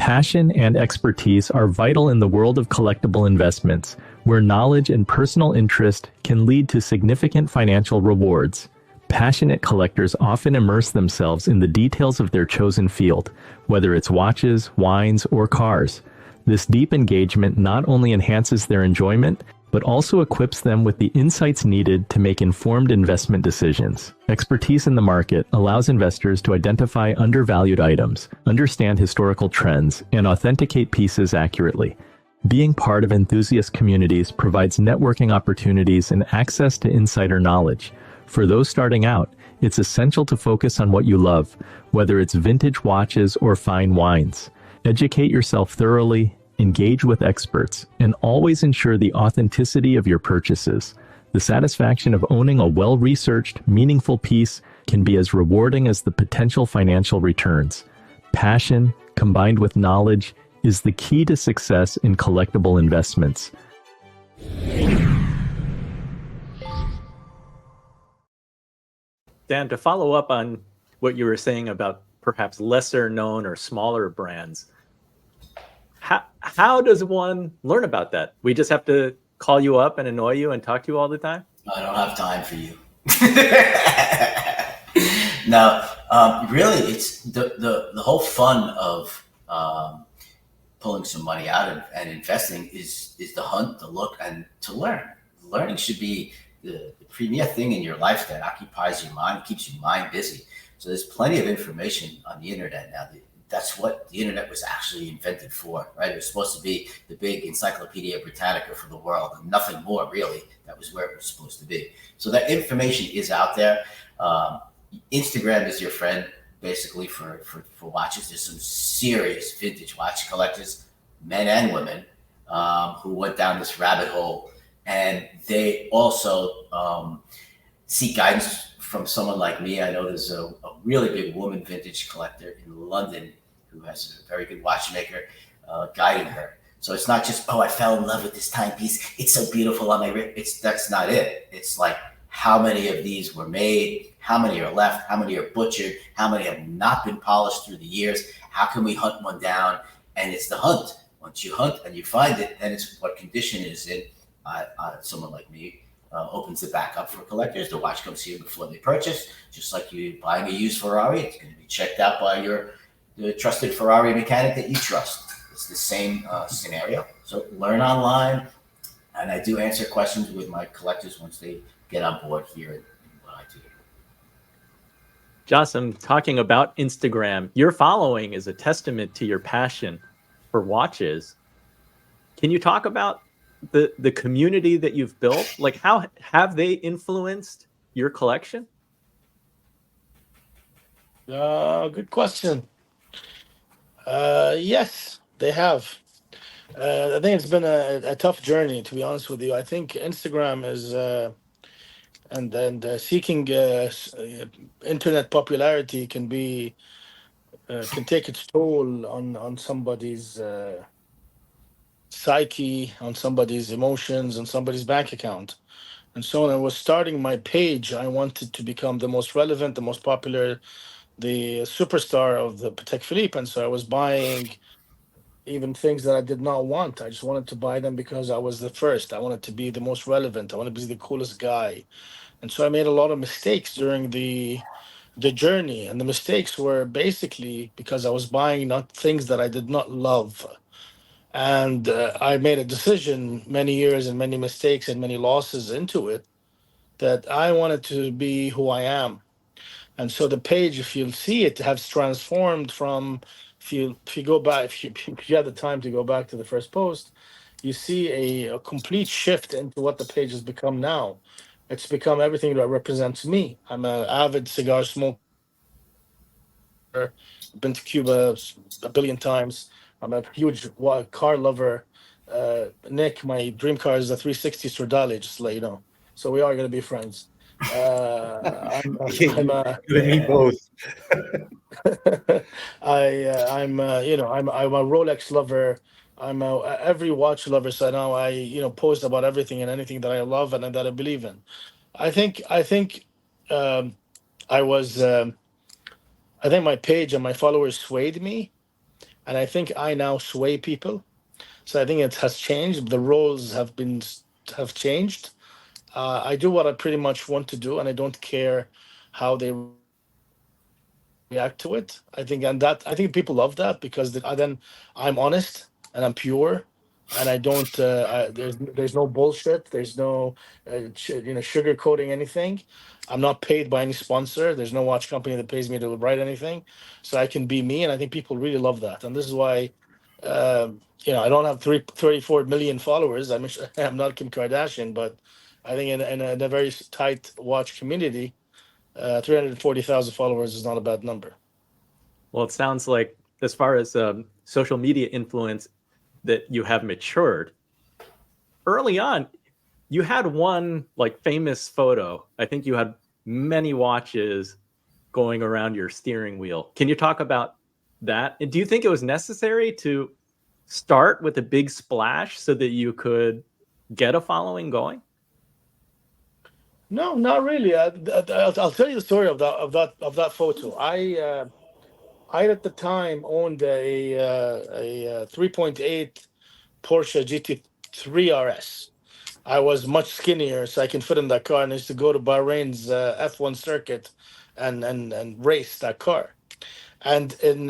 Passion and expertise are vital in the world of collectible investments, where knowledge and personal interest can lead to significant financial rewards. Passionate collectors often immerse themselves in the details of their chosen field, whether it's watches, wines, or cars. This deep engagement not only enhances their enjoyment, but also equips them with the insights needed to make informed investment decisions. Expertise in the market allows investors to identify undervalued items, understand historical trends, and authenticate pieces accurately. Being part of enthusiast communities provides networking opportunities and access to insider knowledge. For those starting out, it's essential to focus on what you love, whether it's vintage watches or fine wines. Educate yourself thoroughly, engage with experts, and always ensure the authenticity of your purchases. The satisfaction of owning a well-researched, meaningful piece can be as rewarding as the potential financial returns. Passion, combined with knowledge, is the key to success in collectible investments. Dan, to follow up on what you were saying about perhaps lesser known or smaller brands, how does one learn about that? We just have to call you up and annoy you and talk to you all the time? I don't have time for you. No, really, it's the whole fun of pulling some money out and investing is the hunt, the look, and to learn. Learning should be the premier thing in your life that occupies your mind, keeps your mind busy. So there's plenty of information on the internet now. That's what the internet was actually invented for, right? It was supposed to be the big Encyclopedia Britannica for the world, and nothing more, really. That was where it was supposed to be. So that information is out there. Instagram is your friend, basically, for watches. There's some serious vintage watch collectors, men and women, who went down this rabbit hole, and they also seek guidance from someone like me. I know there's a really big woman vintage collector in London who has a very good watchmaker guiding her. So it's not just, oh, I fell in love with this timepiece, it's so beautiful on my wrist. That's not it. It's like, how many of these were made? How many are left? How many are butchered? How many have not been polished through the years? How can we hunt one down? And it's the hunt. Once you hunt and you find it, then it's what condition it is in. Someone like me opens it back up for collectors. The watch comes here before they purchase. Just like you buying a used Ferrari, it's going to be checked out by the trusted Ferrari mechanic that you trust. It's the same scenario. So learn online, and I do answer questions with my collectors once they get on board here in what I do. Jasem, talking about Instagram, your following is a testament to your passion for watches. Can you talk about the community that you've built? Like, how have they influenced your collection? Good question. Yes, they have. I think it's been a tough journey, to be honest with you. I think Instagram is and seeking internet popularity can take its toll on somebody's psyche, on somebody's emotions, on somebody's bank account. And so when I was starting my page, I wanted to become the most relevant, the most popular, the superstar of the Patek Philippe. And so I was buying even things that I did not want. I just wanted to buy them because I was the first. I wanted to be the most relevant. I wanted to be the coolest guy. And so I made a lot of mistakes during the journey. And the mistakes were basically because I was buying not things that I did not love. And I made a decision, many years and many mistakes and many losses into it, that I wanted to be who I am. And so the page, if you'll see it, has transformed from, if you go back, if you have the time to go back to the first post, you see a complete shift into what the page has become now. It's become everything that represents me. I'm an avid cigar smoker. Been to Cuba a billion times. I'm a huge car lover. Nick, my dream car is a 360 Stradale, just to let you know. So we are going to be friends. I'm You and me both. I'm a Rolex lover. I'm every watch lover. So now I post about everything and anything that I love and that I believe in. I think I think my page and my followers swayed me. and I think I now sway people. So I think it has changed. The roles have changed. I do what I pretty much want to do, and I don't care how they react to it. I think people love that because then I'm honest and I'm pure, and I don't. There's no bullshit. There's no sugarcoating anything. I'm not paid by any sponsor. There's no watch company that pays me to write anything, so I can be me, and I think people really love that. And this is why. I don't have 34 million followers. I'm not Kim Kardashian, but I think in a very tight watch community, 340,000 followers is not a bad number. Well, it sounds like as far as social media influence that you have matured. Early on, you had one like famous photo. I think you had many watches going around your steering wheel. Can you talk about that? And do you think it was necessary to start with a big splash so that you could get a following going? No, not really. I'll tell you the story of that photo. I at the time owned a 3.8 Porsche GT3 RS. I was much skinnier, so I can fit in that car, and I used to go to Bahrain's F1 circuit and race that car. And in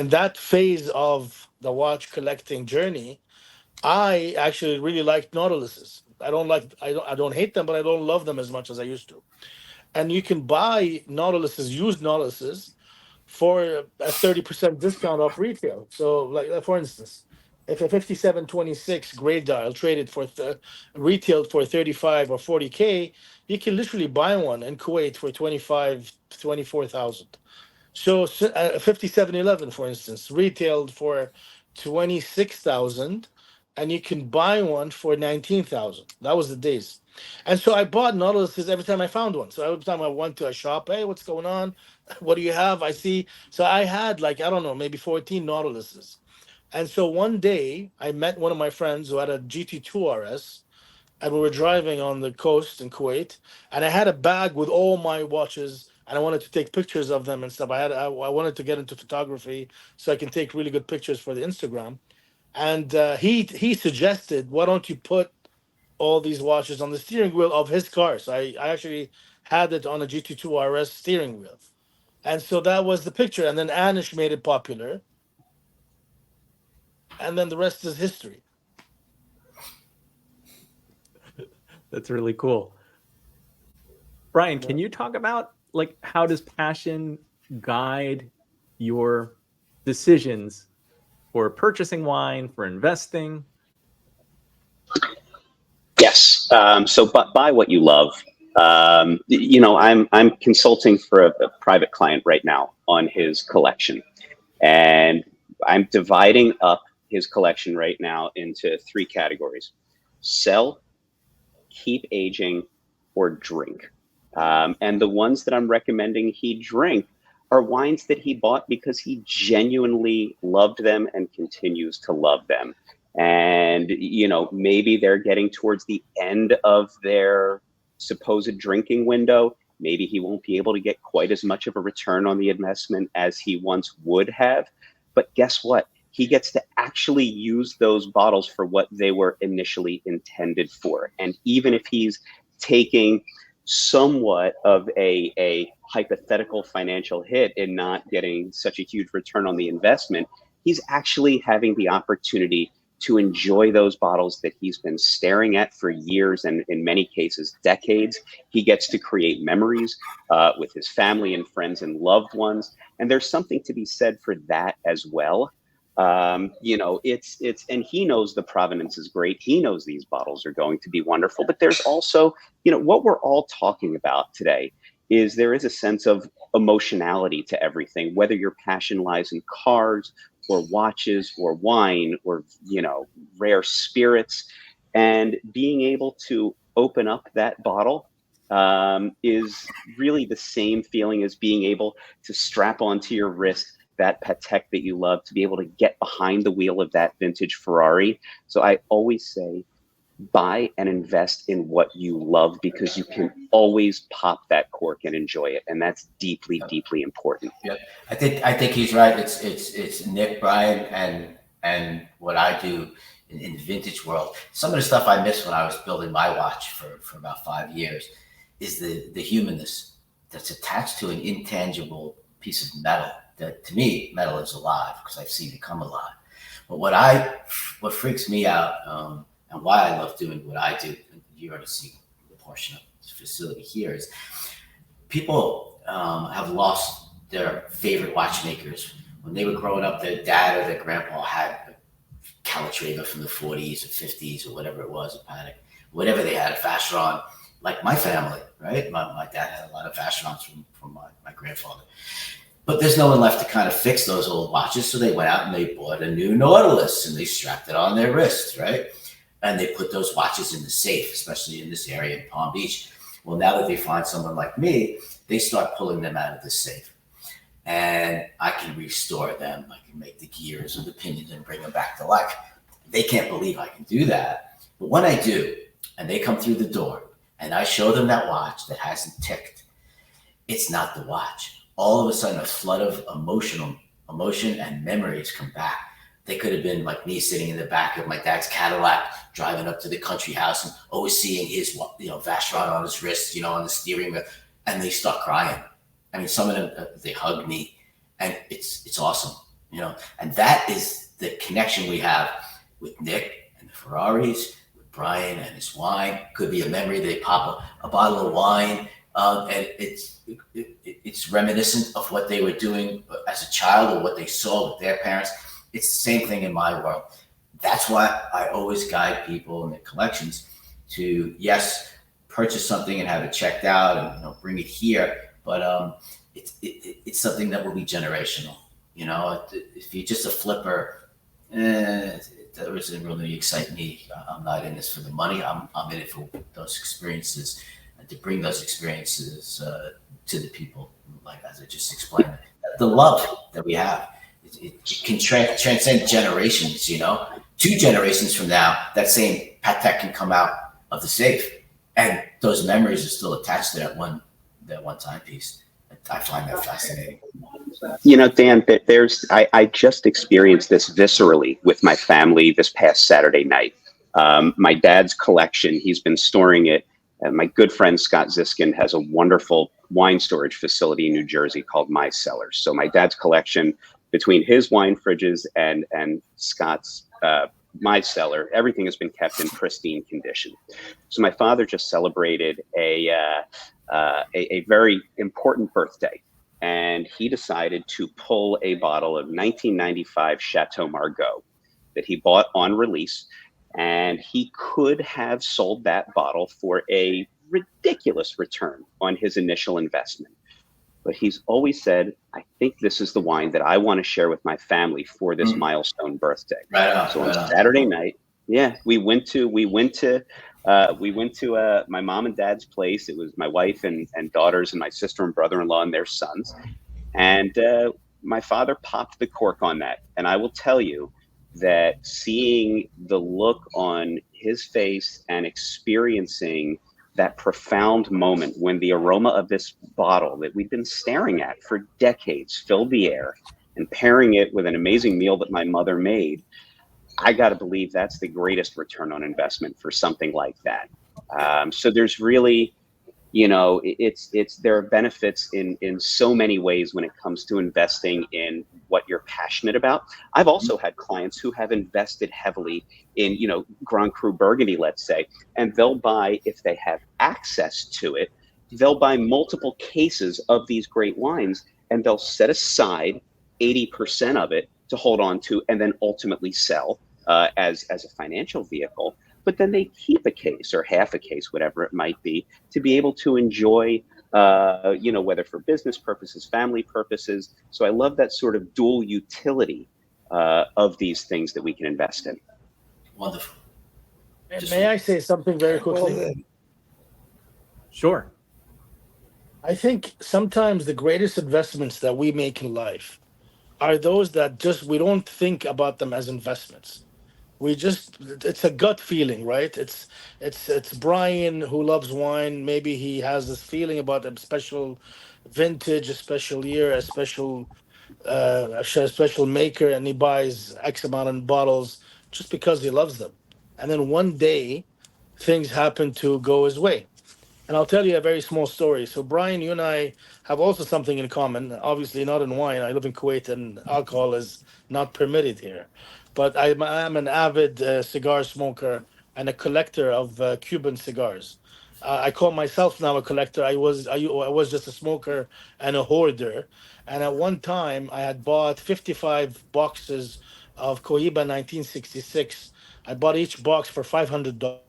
that phase of the watch collecting journey, I actually really liked Nautiluses. I don't hate them, but I don't love them as much as I used to. And you can buy Nautiluses, used Nautiluses, for a 30% discount off retail. So, like for instance, if a 5726 grade dial traded for retailed for 35 or 40K, you can literally buy one in Kuwait for 25 24,000. So a 5711, for instance, retailed for 26,000, and you can buy one for 19,000. That was the days. And so I bought Nautiluses every time I found one. So every time I went to a shop, hey, what's going on? What do you have? I see. So I had like, I don't know, maybe 14 Nautiluses. And so one day I met one of my friends who had a GT2 RS, and we were driving on the coast in Kuwait, and I had a bag with all my watches, and I wanted to take pictures of them and stuff. I wanted to get into photography so I can take really good pictures for the Instagram. And he suggested, why don't you put all these watches on the steering wheel of his car? So I actually had it on a GT2 RS steering wheel. And so that was the picture. And then Anish made it popular. And then the rest is history. That's really cool. Brian, can you talk about like how does passion guide your decisions for purchasing wine, for investing? Yes. So, but buy what you love. I'm consulting for a private client right now on his collection, and I'm dividing up his collection right now into 3 categories: sell, keep aging, or drink. And the ones that I'm recommending he drink are wines that he bought because he genuinely loved them and continues to love them. And, maybe they're getting towards the end of their supposed drinking window. Maybe he won't be able to get quite as much of a return on the investment as he once would have. But guess what? He gets to actually use those bottles for what they were initially intended for. And even if he's taking somewhat of a hypothetical financial hit in not getting such a huge return on the investment, he's actually having the opportunity to enjoy those bottles that he's been staring at for years and in many cases decades. He gets to create memories with his family and friends and loved ones, and there's something to be said for that as well. It's and he knows the provenance is great. He knows these bottles are going to be wonderful, but there's also, what we're all talking about today is there is a sense of emotionality to everything, whether your passion lies in cars or watches or wine or, rare spirits. And being able to open up that bottle is really the same feeling as being able to strap onto your wrist that Patek that you love, to be able to get behind the wheel of that vintage Ferrari. So I always say, buy and invest in what you love, because you can always pop that cork and enjoy it. And that's deeply, deeply important. Yeah, I think he's right. It's Nick, Brian, and what I do in the vintage world. Some of the stuff I missed when I was building my watch for about 5 years is the humanness that's attached to an intangible piece of metal. That to me, metal is alive because I've seen it come alive. But what freaks me out, and why I love doing what I do, and you already see the portion of this facility here, is people have lost their favorite watchmakers. When they were growing up, their dad or their grandpa had a Calatrava from the 40s or 50s or whatever it was, a Patek, whatever they had, a Vacheron, like my family, right? My dad had a lot of Vacherons from my grandfather. But there's no one left to kind of fix those old watches, so they went out and they bought a new Nautilus and they strapped it on their wrist, right? And they put those watches in the safe, especially in this area in Palm Beach. Well, now that they find someone like me, they start pulling them out of the safe. And I can restore them. I can make the gears or the pinions and bring them back to life. They can't believe I can do that. But when I do, and they come through the door, and I show them that watch that hasn't ticked, it's not the watch. All of a sudden, a flood of emotion and memories come back. They could have been like me sitting in the back of my dad's Cadillac, driving up to the country house and always seeing his, Vacheron on his wrist, on the steering wheel, and they start crying. I mean, some of them, they hug me, and it's awesome, and that is the connection we have with Nick and the Ferraris, with Brian and his wine. Could be a memory. They pop a bottle of wine, and it's reminiscent of what they were doing as a child or what they saw with their parents. It's the same thing in my world. That's why I always guide people in the collections to, yes, purchase something and have it checked out and bring it here. But it's something that will be generational. If you're just a flipper, that doesn't really excite me. I'm not in this for the money. I'm in it for those experiences and to bring those experiences to the people, like as I just explained. The love that we have, it can transcend generations. 2 generations from now, that same Patek can come out of the safe, and those memories are still attached to that one timepiece. I find that fascinating. Dan, I just experienced this viscerally with my family this past Saturday night. My dad's collection, he's been storing it. My good friend Scott Ziskin has a wonderful wine storage facility in New Jersey called My Cellars. So my dad's collection, between his wine fridges and Scott's My Cellar, everything has been kept in pristine condition. So my father just celebrated a very important birthday, and he decided to pull a bottle of 1995 Chateau Margaux that he bought on release, and he could have sold that bottle for a ridiculous return on his initial investment. But he's always said, I think this is the wine that I want to share with my family for this milestone birthday. Right on, so on Saturday night, we went to my mom and dad's place. It was my wife and daughters and my sister and brother-in-law and their sons. And my father popped the cork on that. And I will tell you that seeing the look on his face and experiencing that profound moment when the aroma of this bottle that we've been staring at for decades filled the air, and pairing it with an amazing meal that my mother made, I got to believe that's the greatest return on investment for something like that. So there's really, there are benefits in so many ways when it comes to investing in what you're passionate about. I've also had clients who have invested heavily in, Grand Cru Burgundy, let's say, and they'll buy, if they have access to it, they'll buy multiple cases of these great wines, and they'll set aside 80% of it to hold on to and then ultimately sell as a financial vehicle. But then they keep a case or half a case, whatever it might be, to be able to enjoy, whether for business purposes, family purposes. So I love that sort of dual utility of these things that we can invest in. Wonderful. May I say something very quickly? Sure. I think sometimes the greatest investments that we make in life are those that we don't think about them as investments. it's a gut feeling, right? It's Brian who loves wine. Maybe he has this feeling about a special vintage, a special year, a special maker, and he buys X amount of bottles just because he loves them. And then one day things happen to go his way. And I'll tell you a very small story. So, Brian, you and I have also something in common. Obviously, not in wine. I live in Kuwait, and alcohol is not permitted here. But I'm an avid cigar smoker and a collector of Cuban cigars. I call myself now a collector. I was just a smoker and a hoarder. And at one time, I had bought 55 boxes of Cohiba 1966. I bought each box for $500.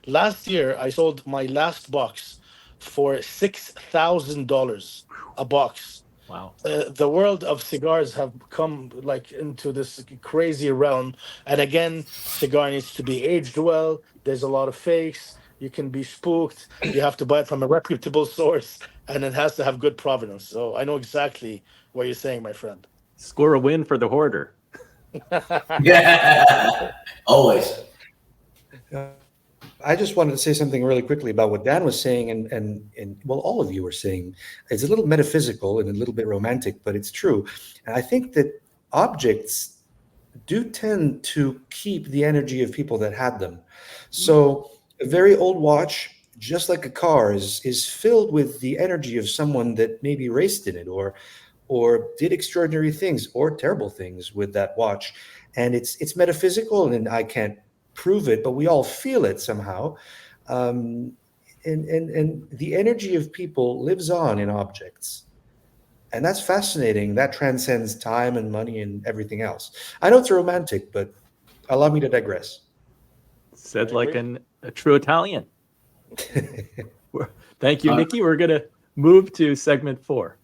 Last year, I sold my last box for $6,000 a box. Wow. The world of cigars have come like into this crazy realm. And again, cigar needs to be aged well. There's a lot of fakes. You can be spooked. You have to buy it from a reputable source, and it has to have good provenance. So I know exactly what you're saying, my friend. Score a win for the hoarder. Yeah, always. I just wanted to say something really quickly about what Dan was saying, and well, all of you were saying. It's a little metaphysical and a little bit romantic, but it's true. And I think that objects do tend to keep the energy of people that had them. So a very old watch, just like a car, is filled with the energy of someone that maybe raced in it or did extraordinary things or terrible things with that watch. And it's metaphysical, and I can't prove it, but we all feel it somehow. And the energy of people lives on in objects. And that's fascinating. That transcends time and money and everything else. I know it's romantic, but allow me to digress. Said like a true Italian. Thank you, Nikki. We're going to move to segment 4.